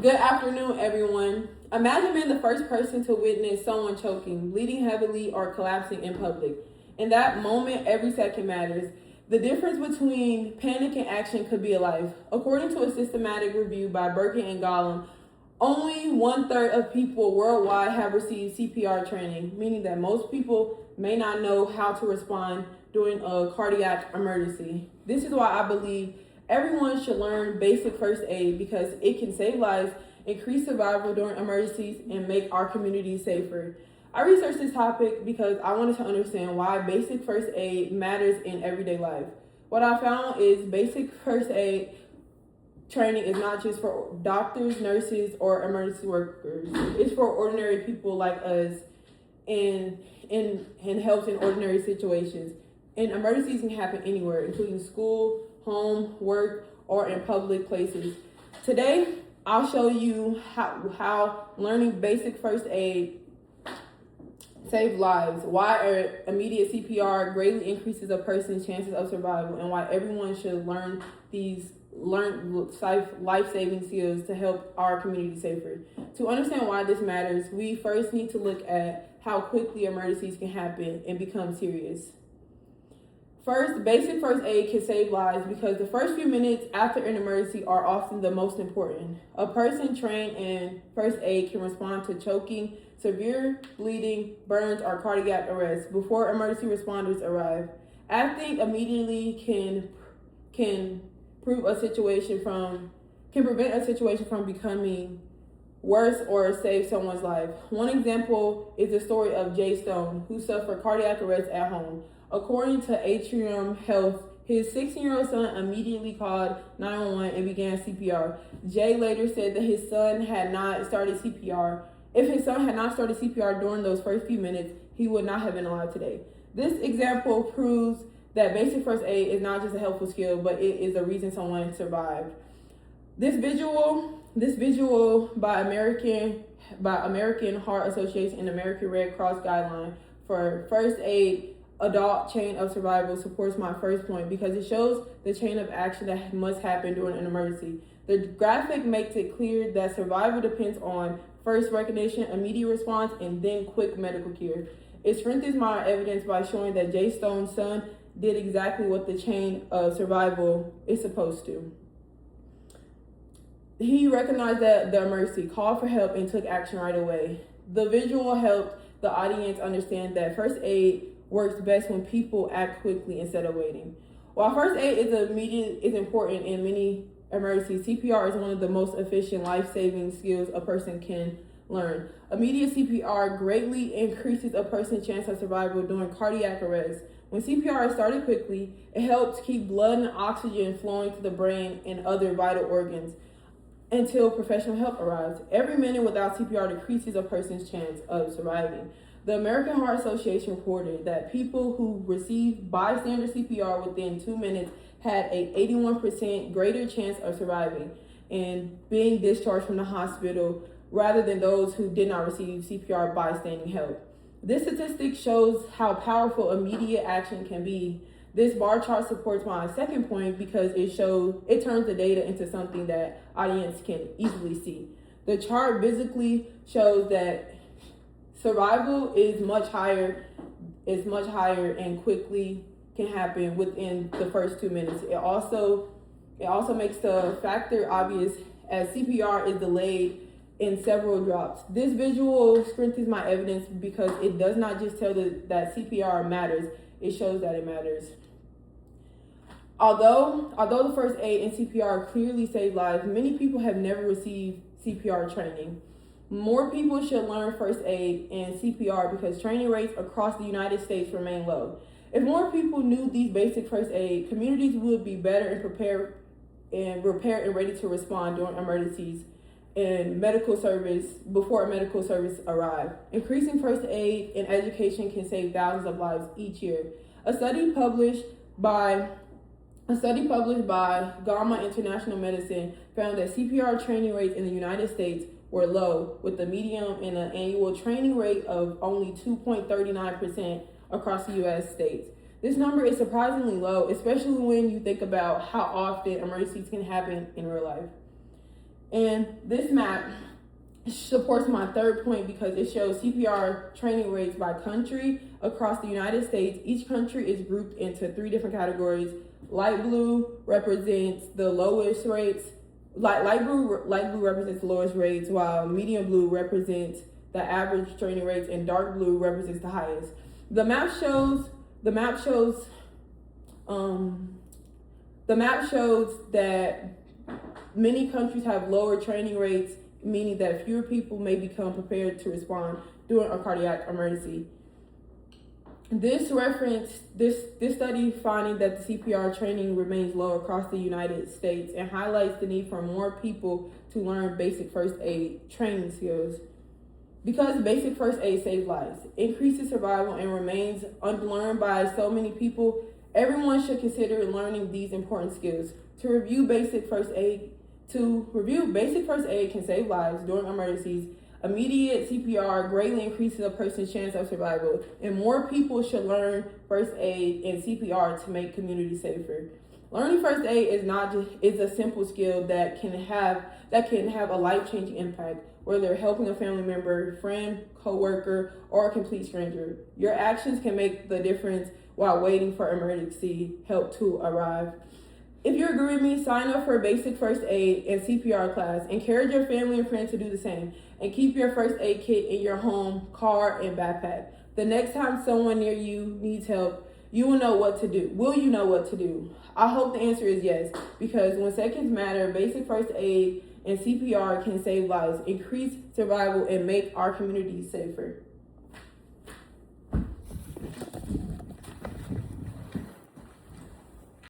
Good afternoon, everyone. Imagine being the first person to witness someone choking, bleeding heavily, or collapsing in public. In that moment, every second matters. The difference between panic and action could be a life. According to a systematic review by Birkin and Gollum, only 1/3 of people worldwide have received CPR training, meaning that most people may not know how to respond during a cardiac emergency. This is why I believe everyone should learn basic first aid because it can save lives, increase survival during emergencies, and make our communities safer. I researched this topic because I wanted to understand why basic first aid matters in everyday life. What I found is basic first aid training is not just for doctors, nurses, or emergency workers. It's for ordinary people like us and helps in ordinary situations. And emergencies can happen anywhere, including school, home, work, or in public places. Today, I'll show you how learning basic first aid saves lives, why immediate CPR greatly increases a person's chances of survival, and why everyone should learn life-saving skills to help our community safer. To understand why this matters, we first need to look at how quickly emergencies can happen and become serious. First, basic first aid can save lives because the first few minutes after an emergency are often the most important. A person trained in first aid can respond to choking, severe bleeding, burns, or cardiac arrest before emergency responders arrive. Acting immediately can prevent a situation from becoming worse or save someone's life. One example is the story of Jay Stone, who suffered cardiac arrest at home. According to Atrium Health, his 16-year-old son immediately called 911 and began CPR. Jay later said that his son had not started CPR. If his son had not started CPR during those first few minutes, he would not have been alive today. This example proves that basic first aid is not just a helpful skill, but it is the reason someone survived. This visual by American Heart Association and American Red Cross guideline for first aid adult chain of survival supports my first point because it shows the chain of action that must happen during an emergency. The graphic makes it clear that survival depends on first recognition, immediate response, and then quick medical care. It strengthens my evidence by showing that Jay Stone's son did exactly what the chain of survival is supposed to. He recognized that the emergency, called for help, and took action right away. The visual helped the audience understand that first aid works best when people act quickly instead of waiting. While first aid is important in many emergencies, CPR is one of the most efficient life-saving skills a person can learn. Immediate CPR greatly increases a person's chance of survival during cardiac arrest. When CPR is started quickly, it helps keep blood and oxygen flowing to the brain and other vital organs until professional help arrives. Every minute without CPR decreases a person's chance of surviving. The American Heart Association reported that people who received bystander CPR within 2 minutes had an 81% greater chance of surviving and being discharged from the hospital rather than those who did not receive CPR bystanding help. This statistic shows how powerful immediate action can be. This bar chart supports my second point because it turns the data into something that audience can easily see. The chart visibly shows that survival is much higher and quickly can happen within the first 2 minutes. It also makes the factor obvious as CPR is delayed in several drops. This visual strengthens my evidence because it does not just tell that CPR matters, it shows that it matters. Although the first aid and CPR clearly save lives, many people have never received CPR training. More people should learn first aid and CPR because training rates across the United States remain low. If more people knew these basic first aid, communities would be better and prepared and ready to respond during emergencies and before a medical service arrive. Increasing first aid and education can save thousands of lives each year. A study published by Gamma International Medicine found that CPR training rates in the United States were low, with a median and an annual training rate of only 2.39% across the U.S. states. This number is surprisingly low, especially when you think about how often emergencies can happen in real life. And this map supports my third point because it shows CPR training rates by country across the United States. Each country is grouped into 3 different categories. Light blue represents the lowest rates. Light blue represents the lowest rates, while medium blue represents the average training rates, and dark blue represents the highest. The map shows that many countries have lower training rates, meaning that fewer people may become prepared to respond during a cardiac emergency. This study finding that the CPR training remains low across the United States and highlights the need for more people to learn basic first aid training skills. Because basic first aid saves lives, increases survival, and remains unlearned by so many people, everyone should consider learning these important skills. To review, basic first aid can save lives during emergencies. Immediate CPR greatly increases a person's chance of survival, and more people should learn first aid and CPR to make communities safer. Learning first aid is a simple skill that can have a life-changing impact, whether helping a family member, friend, coworker, or a complete stranger. Your actions can make the difference while waiting for emergency help to arrive. If you agree with me, sign up for a basic first aid and CPR class. Encourage your family and friends to do the same. And keep your first aid kit in your home, car, and backpack. The next time someone near you needs help, you will know what to do. Will you know what to do? I hope the answer is yes, because when seconds matter, basic first aid and CPR can save lives, increase survival, and make our communities safer.